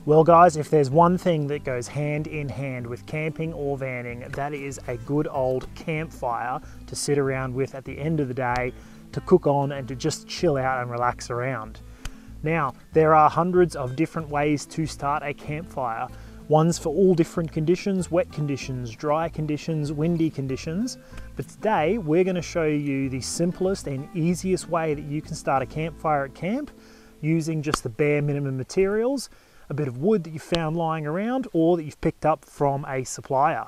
Well guys, if there's one thing that goes hand in hand with camping or vanning, that is a good old campfire to sit around with at the end of the day, to cook on and to just chill out and relax around. Now, there are hundreds of different ways to start a campfire. Ones for all different conditions: wet conditions, dry conditions, windy conditions. But today we're going to show you the simplest and easiest way that you can start a campfire at camp using just the bare minimum materials, a bit of wood that you found lying around or that you've picked up from a supplier.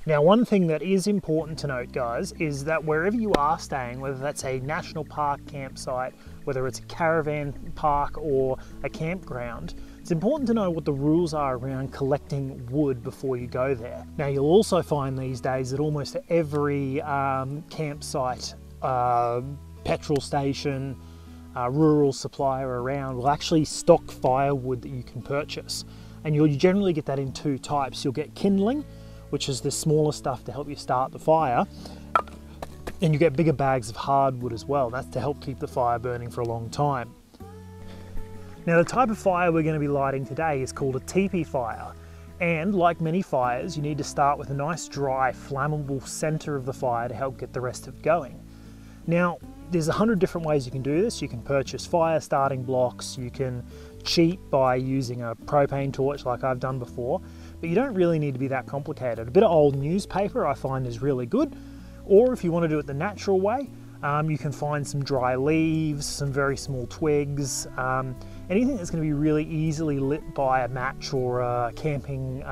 Now, one thing that is important to note, guys, is that wherever you are staying, whether that's a national park campsite, whether it's a caravan park or a campground, it's important to know what the rules are around collecting wood before you go there. Now, you'll also find these days that almost every campsite, petrol station, rural supplier around will actually stock firewood that you can purchase. And you generally get that in two types. You'll get kindling, which is the smaller stuff to help you start the fire. And you get bigger bags of hardwood as well. That's to help keep the fire burning for a long time. Now, the type of fire we're going to be lighting today is called a teepee fire. And like many fires, you need to start with a nice dry, flammable center of the fire to help get the rest of it going. Now, there's 100 different ways you can do this. You can purchase fire starting blocks, you can cheat by using a propane torch like I've done before, but you don't really need to be that complicated. A bit of old newspaper I find is really good, or if you want to do it the natural way, you can find some dry leaves, some very small twigs, anything that's going to be really easily lit by a match or a camping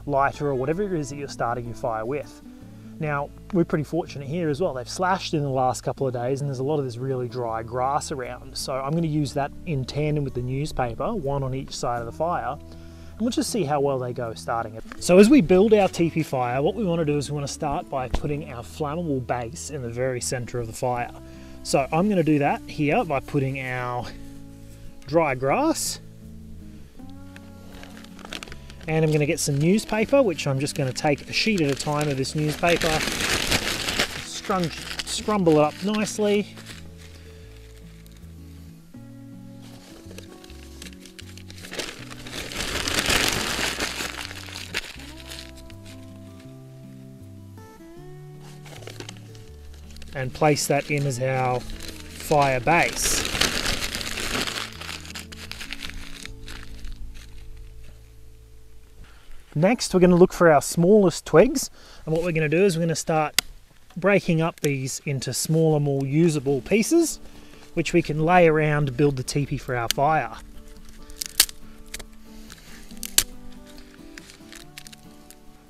lighter or whatever it is that you're starting your fire with. Now, we're pretty fortunate here as well. They've slashed in the last couple of days and there's a lot of this really dry grass around. So I'm going to use that in tandem with the newspaper, one on each side of the fire. And we'll just see how well they go starting it. So as we build our teepee fire, what we want to do is we want to start by putting our flammable base in the very center of the fire. So I'm going to do that here by putting our dry grass. And I'm going to get some newspaper, which I'm just going to take a sheet at a time of this newspaper, scrumble it up nicely. And place that in as our fire base. Next, we're going to look for our smallest twigs, and what we're going to do is we're going to start breaking up these into smaller, more usable pieces, which we can lay around to build the teepee for our fire.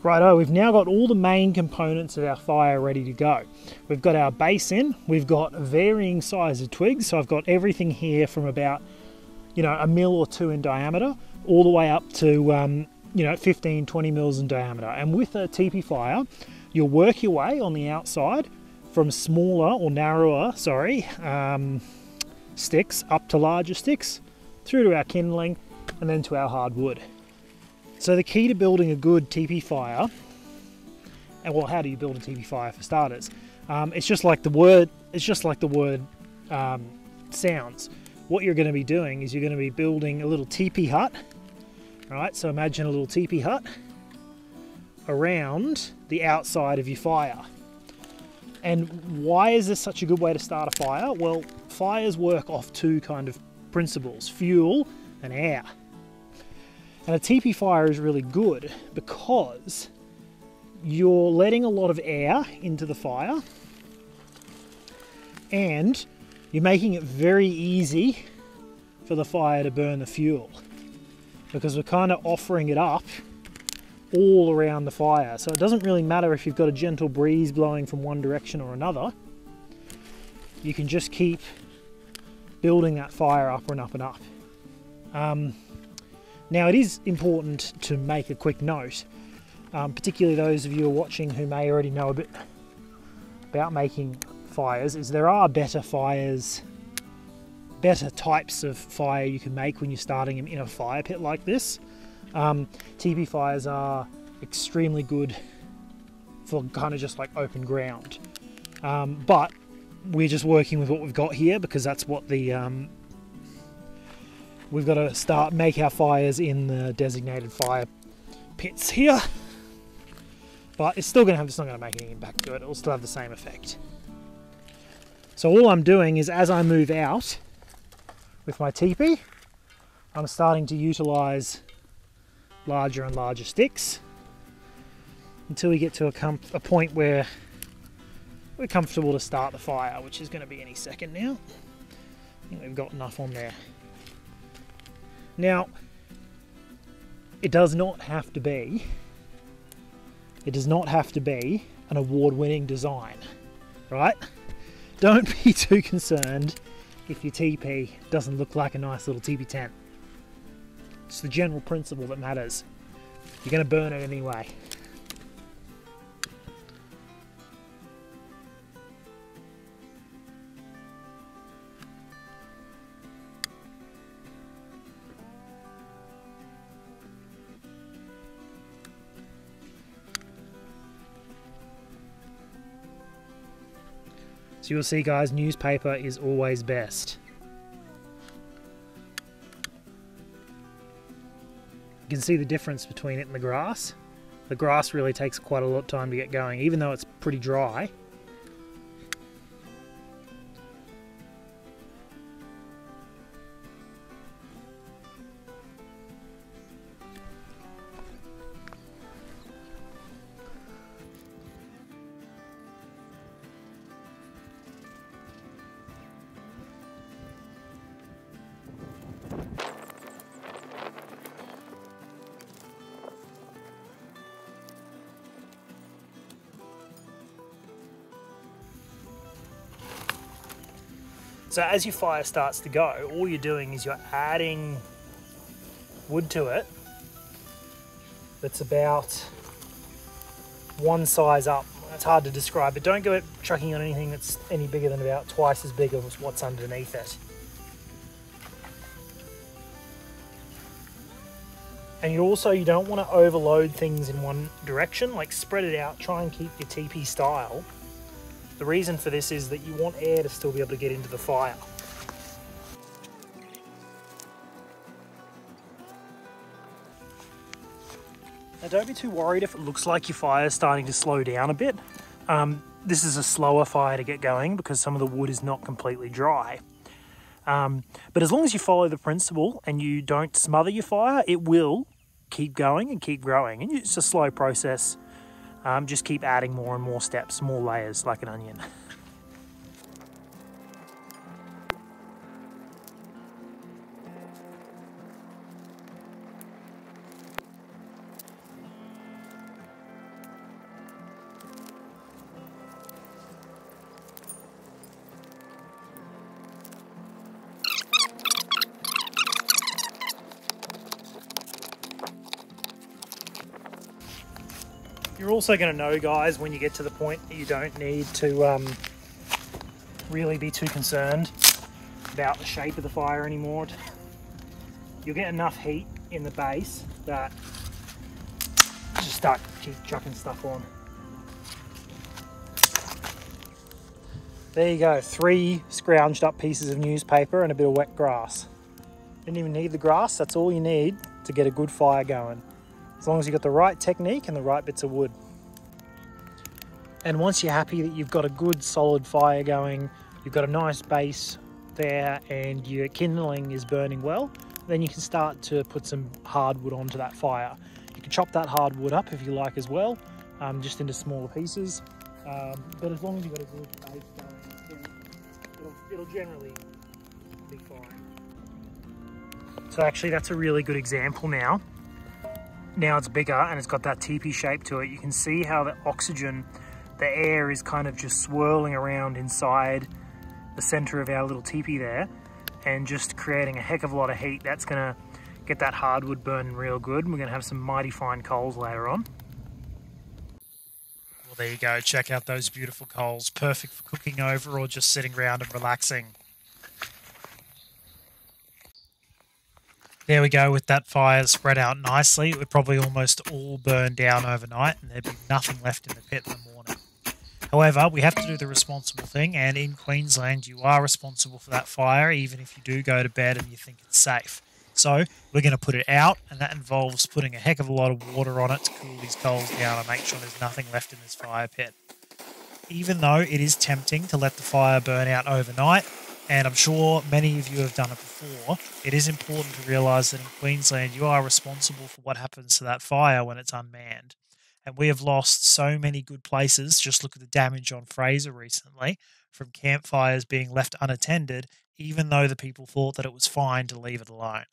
Righto, we've now got all the main components of our fire ready to go. We've got our base in, we've got varying sizes of twigs, so I've got everything here from about, a mil or two in diameter, all the way up to 15, 20 mils in diameter. And with a teepee fire, you'll work your way on the outside from smaller or narrower, sticks up to larger sticks, through to our kindling, and then to our hardwood. So the key to building a good teepee fire, and well, how do you build a teepee fire for starters? It's just like the word sounds. What you're going to be doing is you're going to be building a little teepee hut. Right, so imagine a little teepee hut around the outside of your fire. And why is this such a good way to start a fire? Well, fires work off two kind of principles: fuel and air. And a teepee fire is really good because you're letting a lot of air into the fire and you're making it very easy for the fire to burn the fuel, because we're kind of offering it up all around the fire. So it doesn't really matter if you've got a gentle breeze blowing from one direction or another. You can just keep building that fire up and up and up. Now, it is important to make a quick note, particularly those of you who are watching who may already know a bit about making fires, is there are better types of fire you can make when you're starting them in a fire pit like this. Teepee fires are extremely good for kind of just like open ground, but we're just working with what we've got here because that's what the we've got to make our fires in the designated fire pits here. But it's not going to make any impact to it. It'll still have the same effect. So all I'm doing is, as I move out with my teepee, I'm starting to utilize larger and larger sticks until we get to a point where we're comfortable to start the fire, which is going to be any second now. I think we've got enough on there. Now, it does not have to be an award-winning design, right? Don't be too concerned if your teepee doesn't look like a nice little teepee tent. It's the general principle that matters. You're going to burn it anyway. So you'll see, guys, newspaper is always best. You can see the difference between it and the grass. The grass really takes quite a lot of time to get going, even though it's pretty dry. So as your fire starts to go, all you're doing is you're adding wood to it that's about one size up. It's hard to describe, but don't go chucking on anything that's any bigger than about twice as big as what's underneath it. And you don't want to overload things in one direction, like spread it out, try and keep your teepee style. The reason for this is that you want air to still be able to get into the fire. Now don't be too worried if it looks like your fire is starting to slow down a bit. This is a slower fire to get going because some of the wood is not completely dry. But as long as you follow the principle and you don't smother your fire, it will keep going and keep growing. And it's a slow process. Just keep adding more and more steps, more layers, like an onion. You're also going to know, guys, when you get to the point that you don't need to really be too concerned about the shape of the fire anymore. You'll get enough heat in the base that just keep chucking stuff on. There you go, 3 scrounged up pieces of newspaper and a bit of wet grass. Didn't even need the grass, that's all you need to get a good fire going. As long as you've got the right technique and the right bits of wood. And once you're happy that you've got a good solid fire going, you've got a nice base there and your kindling is burning well, then you can start to put some hardwood onto that fire. You can chop that hardwood up if you like as well, just into smaller pieces. But as long as you've got a good base going, it'll generally be fine. So actually that's a really good example now. Now it's bigger and it's got that teepee shape to it. You can see how the oxygen, the air is kind of just swirling around inside the center of our little teepee there and just creating a heck of a lot of heat. That's gonna get that hardwood burning real good. And we're gonna have some mighty fine coals later on. Well, there you go. Check out those beautiful coals. Perfect for cooking over or just sitting around and relaxing. There we go, with that fire spread out nicely. It would probably almost all burn down overnight and there'd be nothing left in the pit in the morning. However, we have to do the responsible thing, and in Queensland you are responsible for that fire even if you do go to bed and you think it's safe. So we're going to put it out, and that involves putting a heck of a lot of water on it to cool these coals down and make sure there's nothing left in this fire pit. Even though it is tempting to let the fire burn out overnight, and I'm sure many of you have done it before, it is important to realise that in Queensland you are responsible for what happens to that fire when it's unmanned. And we have lost so many good places. Just look at the damage on Fraser recently from campfires being left unattended, even though the people thought that it was fine to leave it alone.